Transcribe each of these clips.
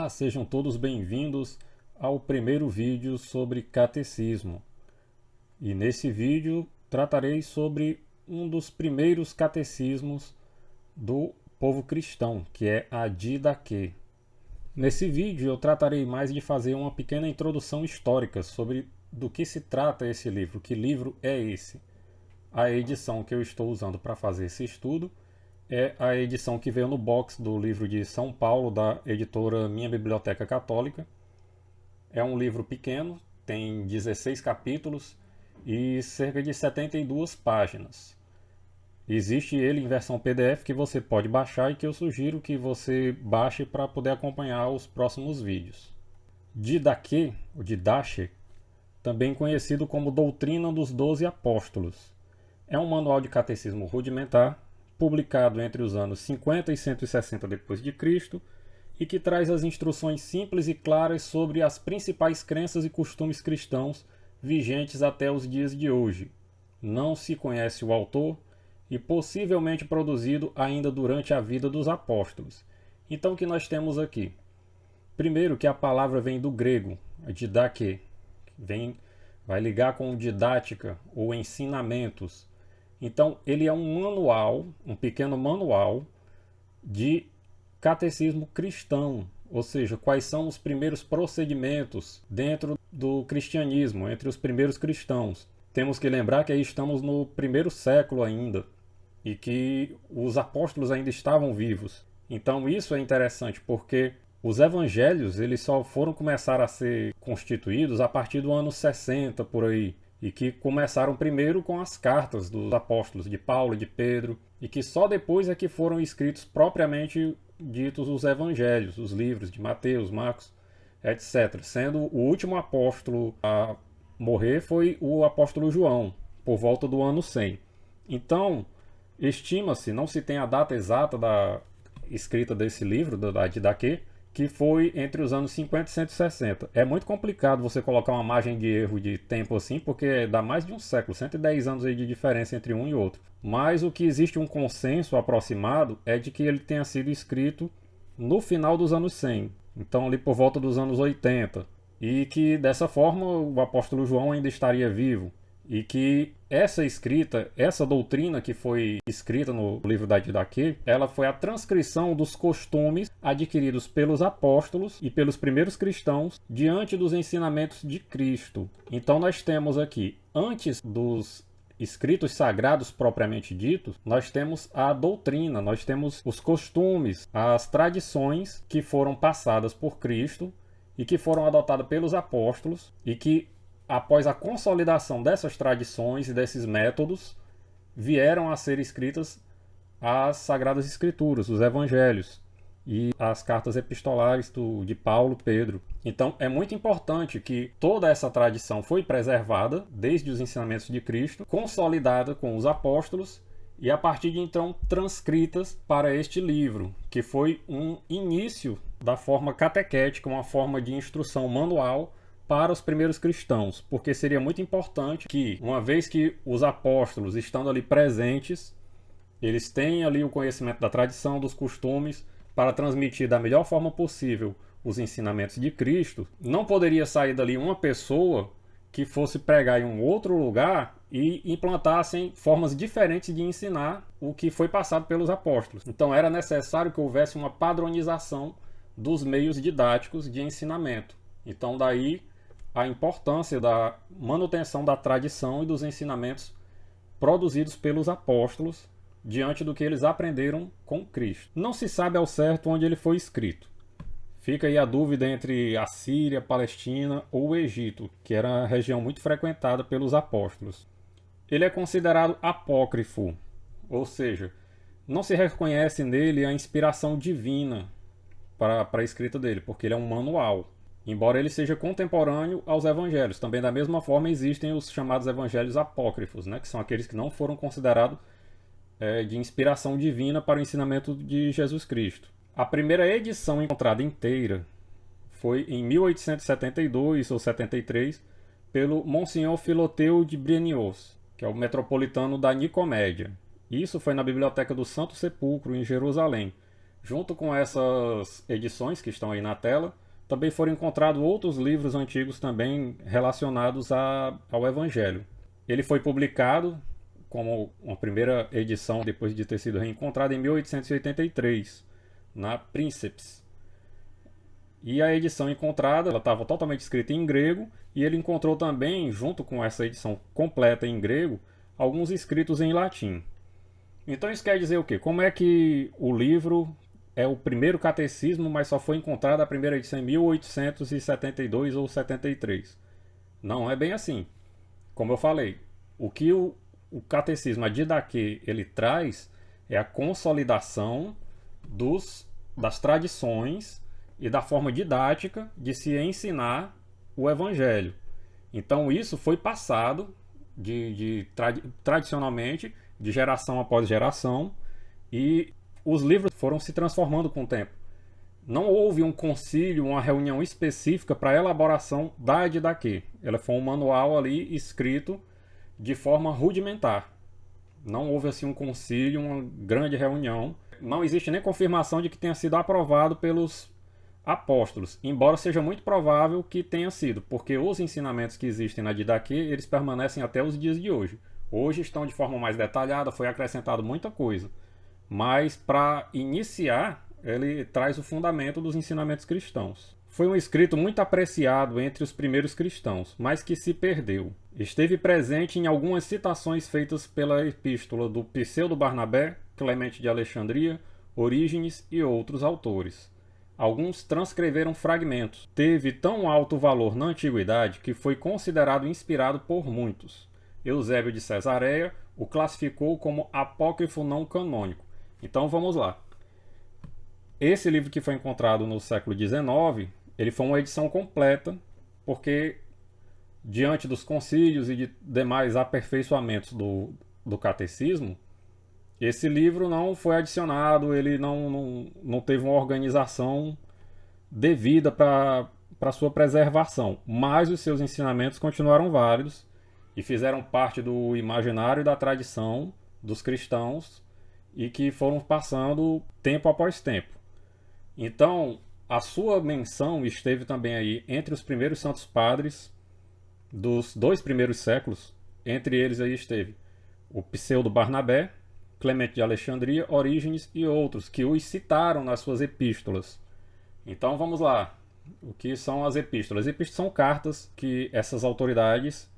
Olá, sejam todos bem-vindos ao primeiro vídeo sobre catecismo. E nesse vídeo tratarei sobre um dos primeiros catecismos do povo cristão, que é a Didaquê. Nesse vídeo eu tratarei mais de fazer uma pequena introdução histórica sobre do que se trata esse livro, que livro é esse. A edição que eu estou usando para fazer esse estudo é a edição que veio no box do livro de São Paulo, da editora Minha Biblioteca Católica. É um livro pequeno, tem 16 capítulos e cerca de 72 páginas. Existe ele em versão PDF que você pode baixar e que eu sugiro que você baixe para poder acompanhar os próximos vídeos. Didaquê, ou Didache, também conhecido como Doutrina dos 12 Apóstolos, é um manual de catecismo rudimentar, publicado entre os anos 50 e 160 d.C., e que traz as instruções simples e claras sobre as principais crenças e costumes cristãos vigentes até os dias de hoje. Não se conhece o autor e possivelmente produzido ainda durante a vida dos apóstolos. Então o que nós temos aqui? Primeiro, que a palavra vem do grego, didaquê, vai ligar com didática ou ensinamentos. Então, ele é um manual, um pequeno manual de catecismo cristão, ou seja, quais são os primeiros procedimentos dentro do cristianismo, entre os primeiros cristãos. Temos que lembrar que aí estamos no primeiro século ainda, e que os apóstolos ainda estavam vivos. Então, isso é interessante, porque os evangelhos eles só foram começar a ser constituídos a partir do ano 60, por aí. E que começaram primeiro com as cartas dos apóstolos, de Paulo e de Pedro, e que só depois é que foram escritos propriamente ditos os evangelhos, os livros de Mateus, Marcos, etc. Sendo o último apóstolo a morrer foi o apóstolo João, por volta do ano 100. Então, estima-se, não se tem a data exata da escrita desse livro, da Didaquê, que foi entre os anos 50 e 160. É muito complicado você colocar uma margem de erro de tempo assim, porque dá mais de um século, 110 anos aí de diferença entre um e outro. Mas o que existe um consenso aproximado é de que ele tenha sido escrito no final dos anos 100, então ali por volta dos anos 80, e que dessa forma o apóstolo João ainda estaria vivo. E que essa escrita, essa doutrina que foi escrita no livro da Didaquê, ela foi a transcrição dos costumes adquiridos pelos apóstolos e pelos primeiros cristãos diante dos ensinamentos de Cristo. Então nós temos aqui, antes dos escritos sagrados propriamente ditos, nós temos a doutrina, nós temos os costumes, as tradições que foram passadas por Cristo e que foram adotadas pelos apóstolos e que após a consolidação dessas tradições e desses métodos, vieram a ser escritas as Sagradas Escrituras, os Evangelhos e as cartas epistolares de Paulo e Pedro. Então é muito importante que toda essa tradição foi preservada, desde os ensinamentos de Cristo, consolidada com os apóstolos e a partir de então transcritas para este livro, que foi um início da forma catequética, uma forma de instrução manual para os primeiros cristãos, porque seria muito importante que, uma vez que os apóstolos, estando ali presentes, eles têm ali o conhecimento da tradição, dos costumes, para transmitir da melhor forma possível os ensinamentos de Cristo, não poderia sair dali uma pessoa que fosse pregar em um outro lugar e implantassem formas diferentes de ensinar o que foi passado pelos apóstolos. Então era necessário que houvesse uma padronização dos meios didáticos de ensinamento. Então daí a importância da manutenção da tradição e dos ensinamentos produzidos pelos apóstolos diante do que eles aprenderam com Cristo. Não se sabe ao certo onde ele foi escrito. Fica aí a dúvida entre a Síria, Palestina ou o Egito, que era uma região muito frequentada pelos apóstolos. Ele é considerado apócrifo, ou seja, não se reconhece nele a inspiração divina para a escrita dele, porque ele é um manual. Embora ele seja contemporâneo aos evangelhos. Também da mesma forma existem os chamados evangelhos apócrifos, que são aqueles que não foram considerados de inspiração divina para o ensinamento de Jesus Cristo. A primeira edição encontrada inteira foi em 1872 ou 73 pelo Monsenhor Filoteu de Brenios, que é o metropolitano da Nicomédia. Isso foi na Biblioteca do Santo Sepulcro, em Jerusalém. Junto com essas edições que estão aí na tela, também foram encontrados outros livros antigos também relacionados ao Evangelho. Ele foi publicado como uma primeira edição depois de ter sido reencontrado em 1883, na Princeps. E a edição encontrada, ela estava totalmente escrita em grego, e ele encontrou também, junto com essa edição completa em grego, alguns escritos em latim. Então isso quer dizer o quê? Como é que o livro é o primeiro catecismo, mas só foi encontrada a primeira edição em 1872 ou 73? Não é bem assim. Como eu falei, o que o catecismo, a Didaquê, ele traz é a consolidação das tradições e da forma didática de se ensinar o Evangelho. Então isso foi passado tradicionalmente, de geração após geração, e os livros foram se transformando com o tempo. Não houve um concílio, uma reunião específica para a elaboração da Didaquê. Ela foi um manual ali escrito de forma rudimentar. Não houve assim um concílio, uma grande reunião. Não existe nem confirmação de que tenha sido aprovado pelos apóstolos, embora seja muito provável que tenha sido, porque os ensinamentos que existem na Didaquê, eles permanecem até os dias de hoje. Hoje estão de forma mais detalhada, foi acrescentado muita coisa. Mas para iniciar, ele traz o fundamento dos ensinamentos cristãos. Foi um escrito muito apreciado entre os primeiros cristãos, mas que se perdeu. Esteve presente em algumas citações feitas pela epístola do Pseudo Barnabé, Clemente de Alexandria, Orígenes e outros autores. Alguns transcreveram fragmentos. Teve tão alto valor na antiguidade que foi considerado inspirado por muitos. Eusébio de Cesareia o classificou como apócrifo não canônico. Então vamos lá. Esse livro que foi encontrado no século XIX, ele foi uma edição completa, porque diante dos concílios e de demais aperfeiçoamentos do catecismo, esse livro não foi adicionado, ele não teve uma organização devida para sua preservação, mas os seus ensinamentos continuaram válidos e fizeram parte do imaginário e da tradição dos cristãos e que foram passando tempo após tempo. Então, a sua menção esteve também aí entre os primeiros santos padres dos 2 primeiros séculos. Entre eles aí esteve o Pseudo Barnabé, Clemente de Alexandria, Orígenes e outros que os citaram nas suas epístolas. Então vamos lá. O que são as epístolas? As epístolas são cartas que essas autoridades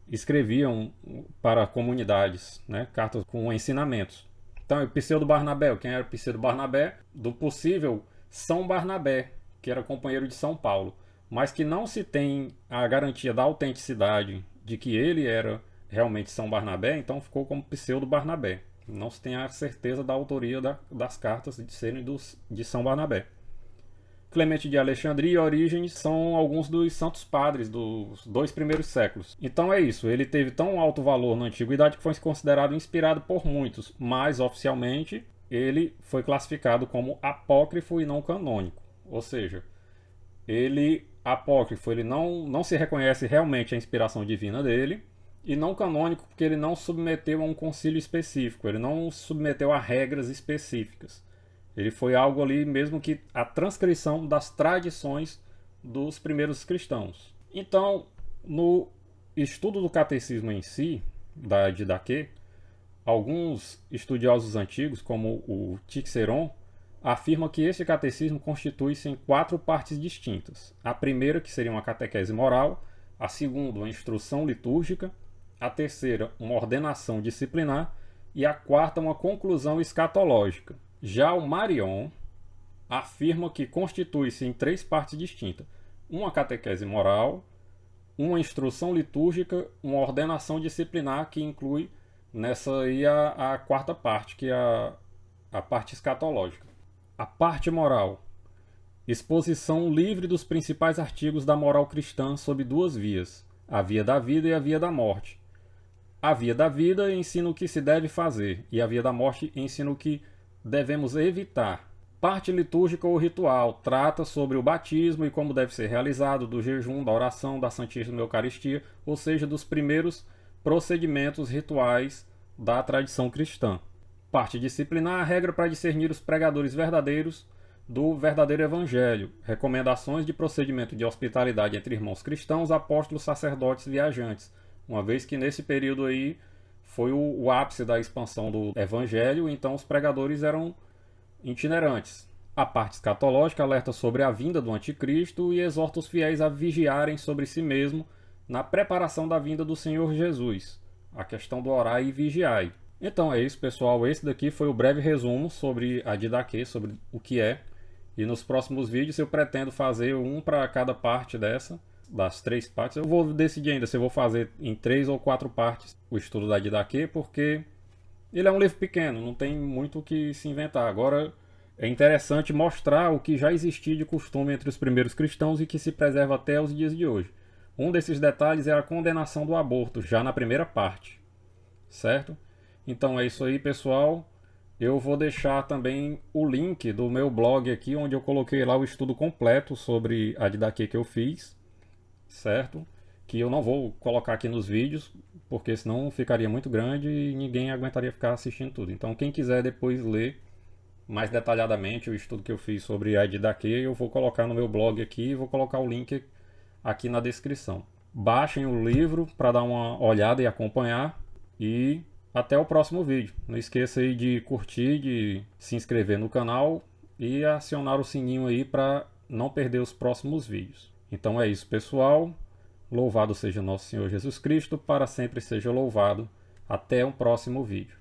escreviam para comunidades, né? Cartas com ensinamentos. Então, o Pseudo Barnabé, quem era o Pseudo Barnabé? Do possível São Barnabé, que era companheiro de São Paulo, mas que não se tem a garantia da autenticidade de que ele era realmente São Barnabé, então ficou como Pseudo Barnabé. Não se tem a certeza da autoria das cartas de serem de São Barnabé. Clemente de Alexandria e Orígenes são alguns dos santos padres dos 2 primeiros séculos. Então é isso, ele teve tão alto valor na antiguidade que foi considerado inspirado por muitos, mas oficialmente ele foi classificado como apócrifo e não canônico. Ou seja, ele, apócrifo, ele não se reconhece realmente a inspiração divina dele, e não canônico porque ele não submeteu a um concílio específico, ele não submeteu a regras específicas. Ele foi algo ali mesmo que a transcrição das tradições dos primeiros cristãos. Então, no estudo do catecismo em si, da Didaquê, alguns estudiosos antigos, como o Tixeron, afirma que este catecismo constitui-se em 4 partes distintas. A primeira, que seria uma catequese moral, a segunda, uma instrução litúrgica, a terceira, uma ordenação disciplinar, e a quarta, uma conclusão escatológica. Já o Marion afirma que constitui-se em 3 partes distintas: uma catequese moral, uma instrução litúrgica, uma ordenação disciplinar, que inclui nessa aí a quarta parte, que é a parte escatológica. A parte moral: exposição livre dos principais artigos da moral cristã sob 2 vias, a via da vida e a via da morte. A via da vida ensina o que se deve fazer, e a via da morte ensina o que devemos evitar. Parte litúrgica ou ritual trata sobre o batismo e como deve ser realizado, do jejum, da oração, da Santíssima Eucaristia, ou seja, dos primeiros procedimentos rituais da tradição cristã. Parte disciplinar, regra para discernir os pregadores verdadeiros do verdadeiro evangelho, recomendações de procedimento de hospitalidade entre irmãos cristãos, apóstolos, sacerdotes, viajantes, uma vez que nesse período aí foi o ápice da expansão do evangelho, então os pregadores eram itinerantes. A parte escatológica alerta sobre a vinda do anticristo e exorta os fiéis a vigiarem sobre si mesmo na preparação da vinda do Senhor Jesus, a questão do orar e vigiai. Então é isso, pessoal. Esse daqui foi o breve resumo sobre a Didaquê, sobre o que é. E nos próximos vídeos eu pretendo fazer um para cada parte das 3 partes. Eu vou decidir ainda se eu vou fazer em 3 ou 4 partes o estudo da Didaquê, porque ele é um livro pequeno, não tem muito o que se inventar. Agora é interessante mostrar o que já existia de costume entre os primeiros cristãos e que se preserva até os dias de hoje. Um desses detalhes é a condenação do aborto, já na primeira parte. Certo? Então é isso aí, pessoal. Eu vou deixar também o link do meu blog aqui, onde eu coloquei lá o estudo completo sobre a Didaquê que eu fiz, certo? Que eu não vou colocar aqui nos vídeos, porque senão ficaria muito grande e ninguém aguentaria ficar assistindo tudo. Então quem quiser depois ler mais detalhadamente o estudo que eu fiz sobre a Didaquê, eu vou colocar no meu blog aqui e vou colocar o link aqui na descrição. Baixem o livro para dar uma olhada e acompanhar, e até o próximo vídeo. Não esqueça aí de curtir, de se inscrever no canal e acionar o sininho aí para não perder os próximos vídeos. Então é isso, pessoal. Louvado seja nosso Senhor Jesus Cristo, para sempre seja louvado. Até o próximo vídeo.